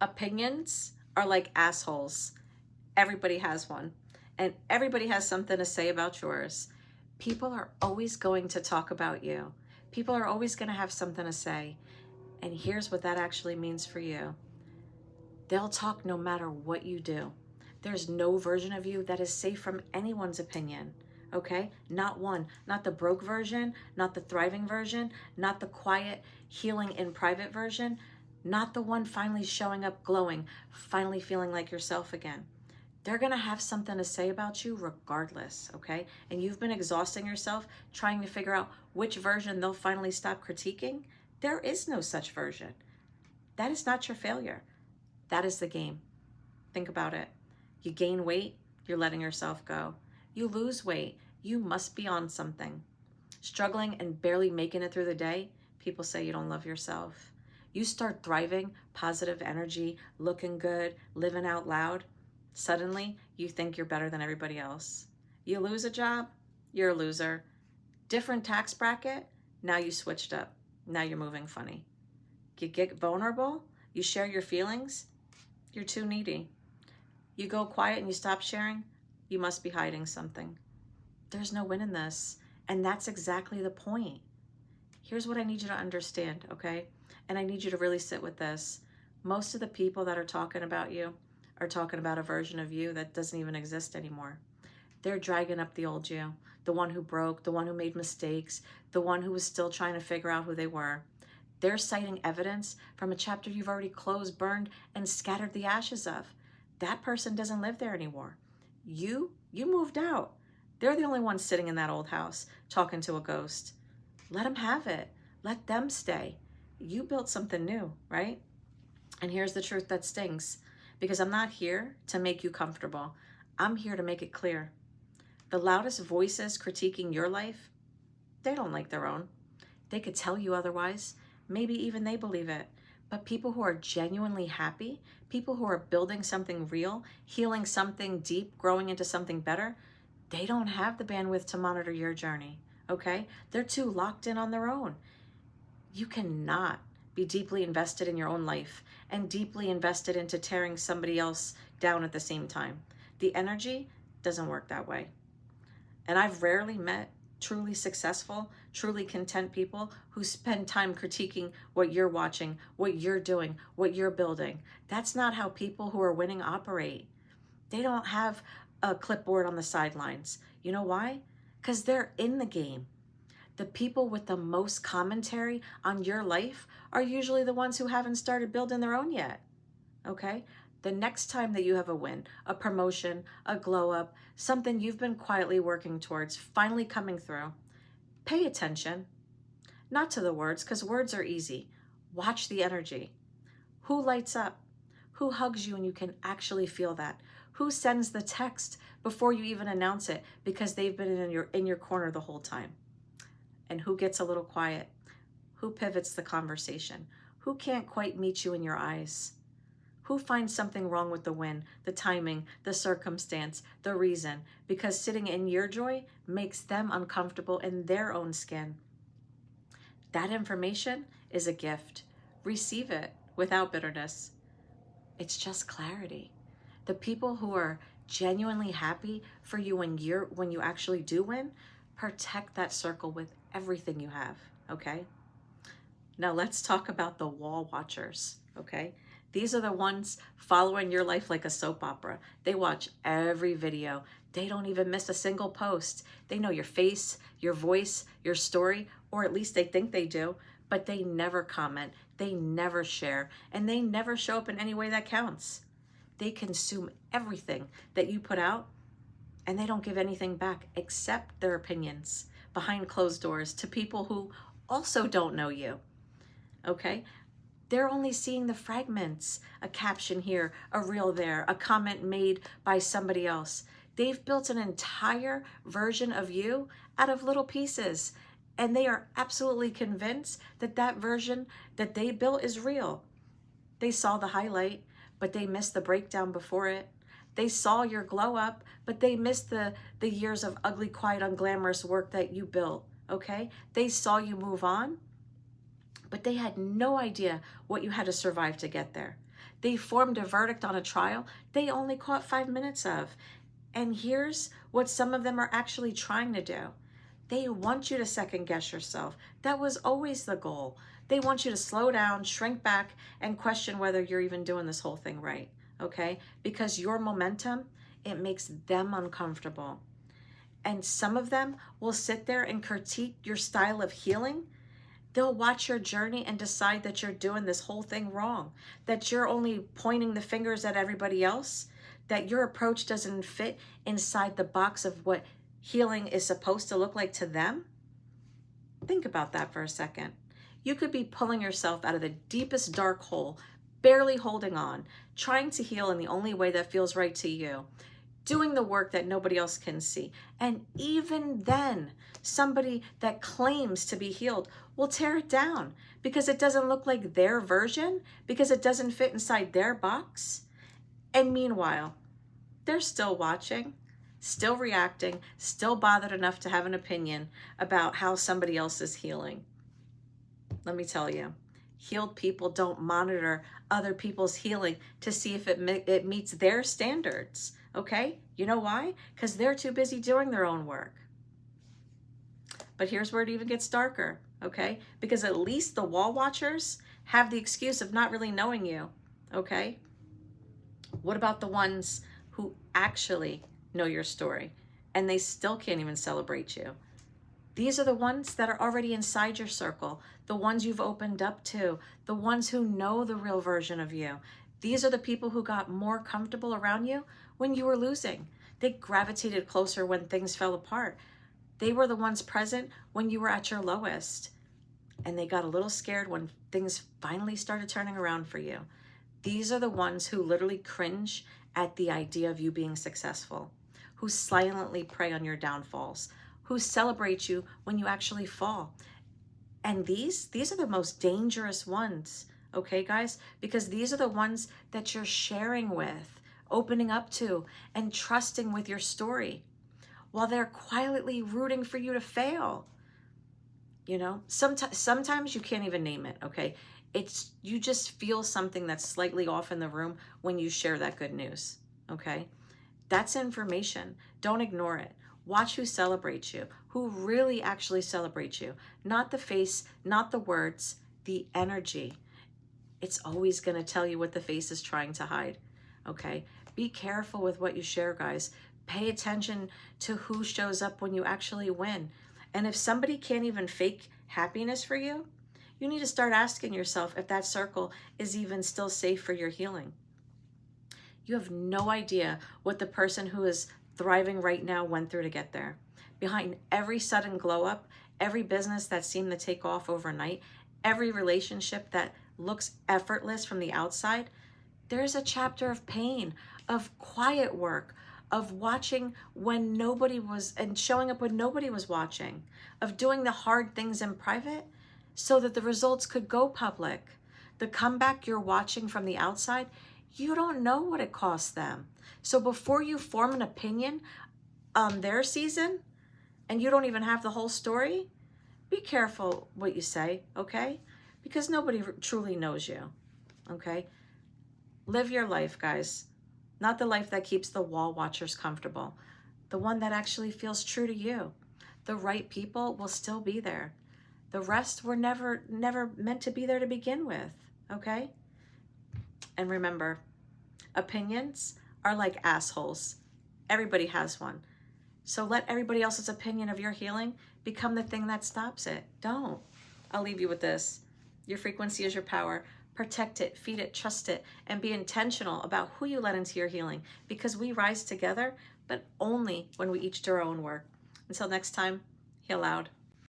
Opinions are like assholes. Everybody has one, and everybody has something to say about yours. People are always going to talk about you. People are always going to have something to say. And here's what that actually means for you. They'll talk no matter what you do. There's no version of you that is safe from anyone's opinion. Okay? Not one. Not the broke version, not the thriving version, not the quiet, healing in private version, not the one finally showing up glowing, finally feeling like yourself again. They're going to have something to say about you regardless, okay? And you've been exhausting yourself trying to figure out which version they'll finally stop critiquing. There is no such version. That is not your failure. That is the game. Think about it. You gain weight, you're letting yourself go. You lose weight, you must be on something. Struggling and barely making it through the day, people say you don't love yourself. You start thriving, positive energy, looking good, living out loud. Suddenly, you think you're better than everybody else. You lose a job, you're a loser. Different tax bracket, now you switched up. Now you're moving funny. You get vulnerable, you share your feelings, you're too needy. You go quiet and you stop sharing, you must be hiding something. There's no win in this, and that's exactly the point. Here's what I need you to understand, okay? And I need you to really sit with this. Most of the people that are talking about you are talking about a version of you that doesn't even exist anymore. They're dragging up the old you, the one who broke, the one who made mistakes, the one who was still trying to figure out who they were. They're citing evidence from a chapter you've already closed, burned, and scattered the ashes of. That person doesn't live there anymore. You moved out. They're the only ones sitting in that old house talking to a ghost. Let them have it. Let them stay. You built something new, right? And here's the truth that stings, because I'm not here to make you comfortable. I'm here to make it clear. The loudest voices critiquing your life, they don't like their own. They could tell you otherwise. Maybe even they believe it. But people who are genuinely happy, people who are building something real, healing something deep, growing into something better, they don't have the bandwidth to monitor your journey, okay? They're too locked in on their own. You cannot be deeply invested in your own life and deeply invested into tearing somebody else down at the same time. The energy doesn't work that way. And I've rarely met truly successful, truly content people who spend time critiquing what you're watching, what you're doing, what you're building. That's not how people who are winning operate. They don't have a clipboard on the sidelines. You know why? Because they're in the game. The people with the most commentary on your life are usually the ones who haven't started building their own yet, okay? The next time that you have a win, a promotion, a glow up, something you've been quietly working towards, finally coming through, pay attention. Not to the words, because words are easy. Watch the energy. Who lights up? Who hugs you and you can actually feel that? Who sends the text before you even announce it because they've been in your corner the whole time? And who gets a little quiet? Who pivots the conversation? Who can't quite meet you in your eyes? Who finds something wrong with the win, the timing, the circumstance, the reason? Because sitting in your joy makes them uncomfortable in their own skin. That information is a gift. Receive it without bitterness. It's just clarity. The people who are genuinely happy for you when you actually do win, protect that circle with everything you have, okay? Now let's talk about the wall watchers, okay? These are the ones following your life like a soap opera. They watch every video. They don't even miss a single post. They know your face, your voice, your story, or at least they think they do, but they never comment, they never share, and they never show up in any way that counts. They consume everything that you put out, and they don't give anything back except their opinions behind closed doors to people who also don't know you, okay? They're only seeing the fragments, a caption here, a reel there, a comment made by somebody else. They've built an entire version of you out of little pieces, and they are absolutely convinced that that version that they built is real. They saw the highlight, but they missed the breakdown before it. They saw your glow up, but they missed the years of ugly, quiet, unglamorous work that you built, okay? They saw you move on, but they had no idea what you had to survive to get there. They formed a verdict on a trial they only caught 5 minutes of. And here's what some of them are actually trying to do. They want you to second guess yourself. That was always the goal. They want you to slow down, shrink back, and question whether you're even doing this whole thing right, okay? Because your momentum, it makes them uncomfortable. And some of them will sit there and critique your style of healing. They'll watch your journey and decide that you're doing this whole thing wrong, that you're only pointing the fingers at everybody else, that your approach doesn't fit inside the box of what healing is supposed to look like to them. Think about that for a second. You could be pulling yourself out of the deepest dark hole, barely holding on, trying to heal in the only way that feels right to you, doing the work that nobody else can see. And even then, somebody that claims to be healed will tear it down because it doesn't look like their version, because it doesn't fit inside their box. And meanwhile, they're still watching, still reacting, still bothered enough to have an opinion about how somebody else is healing. Let me tell you, healed people don't monitor other people's healing to see if it meets their standards, okay? You know why? Because they're too busy doing their own work. But here's where it even gets darker, okay? Because at least the wall watchers have the excuse of not really knowing you, okay? What about the ones who actually know your story and they still can't even celebrate you? These are the ones that are already inside your circle, the ones you've opened up to, the ones who know the real version of you. These are the people who got more comfortable around you when you were losing. They gravitated closer when things fell apart. They were the ones present when you were at your lowest. And they got a little scared when things finally started turning around for you. These are the ones who literally cringe at the idea of you being successful, who silently prey on your downfalls, who celebrate you when you actually fall. And these are the most dangerous ones, okay, guys? Because these are the ones that you're sharing with, opening up to, and trusting with your story, while they're quietly rooting for you to fail. You know, sometimes you can't even name it, okay? You just feel something that's slightly off in the room when you share that good news, okay? That's information. Don't ignore it. Watch who celebrates you, who really actually celebrates you. Not the face, not the words, the energy. It's always going to tell you what the face is trying to hide, okay? Be careful with what you share, guys. Pay attention to who shows up when you actually win. And if somebody can't even fake happiness for you, you need to start asking yourself if that circle is even still safe for your healing. You have no idea what the person who is thriving right now went through to get there. Behind every sudden glow up, every business that seemed to take off overnight, every relationship that looks effortless from the outside, there's a chapter of pain, of quiet work, of watching when nobody was, and showing up when nobody was watching, of doing the hard things in private so that the results could go public. The comeback you're watching from the outside, you don't know what it costs them. So before you form an opinion on their season, and you don't even have the whole story, be careful what you say, okay? Because nobody truly knows you, okay? Live your life, guys. Not the life that keeps the wall watchers comfortable. The one that actually feels true to you. The right people will still be there. The rest were never meant to be there to begin with, okay? And remember, opinions are like assholes. Everybody has one. So let everybody else's opinion of your healing become the thing that stops it. Don't. I'll leave you with this. Your frequency is your power. Protect it, feed it, trust it, and be intentional about who you let into your healing, because we rise together, but only when we each do our own work. Until next time, heal loud.